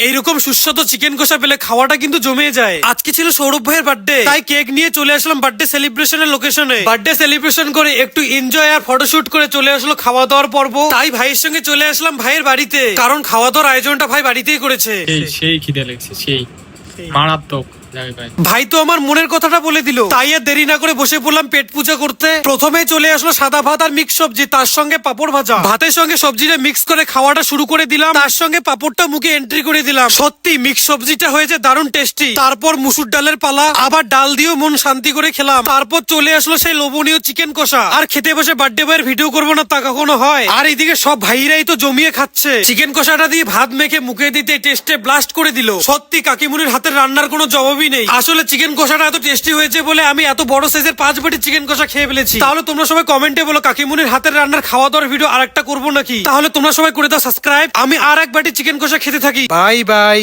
এইরকম সুস্বাদু চিকেন কষা পেলে খাওয়াটা কিন্তু জমে যায়। আজকে ছিল সৌরভ ভাইয়ের বার্থডে, তাই কেক নিয়ে চলে আসলাম বার্থডে সেলিব্রেশনের লোকেশনে। বার্থডে সেলিব্রেশন করে একটু এনজয় আর ফটোশুট করে চলে আসলো খাওয়া দাওয়ার পর্ব। তাই ভাইয়ের সঙ্গে চলে আসলাম ভাইয়ের বাড়িতে, কারণ খাওয়া দাওয়ার আয়োজনটা ভাই বাড়িতেই করেছে। সেই খিদে লেগেছে, সেই মারাত্মক। ভাই তো আমার মনের কথাটা বলে দিল, তাই আর দেরি না করে বসে পড়লাম পেট পূজা করতে। প্রথমে চলে আসলো সাদা ভাত আর মিক্স সবজি, তার সঙ্গে পাপড় ভাজা। ভাতের সঙ্গে সবজিটা মিক্স করে খাওয়াটা শুরু করে দিলাম, তার সঙ্গে পাপড়টা মুখে এন্ট্রি করে দিলাম। সত্যি মিক্স সবজিটা হয়েছে দারুণ টেস্টি। তারপর মুসুর ডালের পালা, আবার ডাল দিয়েও মন শান্তি করে খেলাম। তারপর চলে আসলো সেই লোভনীয় চিকেন কষা। আর খেতে বসে বার্থডে বয়ের ভিডিও করবো না তা কখনো হয়? আর এইদিকে সব ভাইরাই তো জমিয়ে খাচ্ছে। চিকেন কষাটা দিয়ে ভাত মেখে মুখে দিতে টেস্টে ব্লাস্ট করে দিল। সত্যি কাকিমুনির হাতের রান্নার কোনো জবাবই নেই। আসলে চিকেন কষাটা এত টেস্টি হয়েছে বলে আমি এত বড় সাইজের 5 বাটি চিকেন কষা খেয়ে ফেলেছি। তাহলে তোমরা সবাই কমেন্টে বলো কাকিমুনির হাতের রান্নার খাওয়া দাওয়ার ভিডিও আরেকটা করবো নাকি? তাহলে তোমরা সবাই করে দাও সাবস্ক্রাইব। আমি আর এক বাটি চিকেন কষা খেতে থাকি। Bye bye.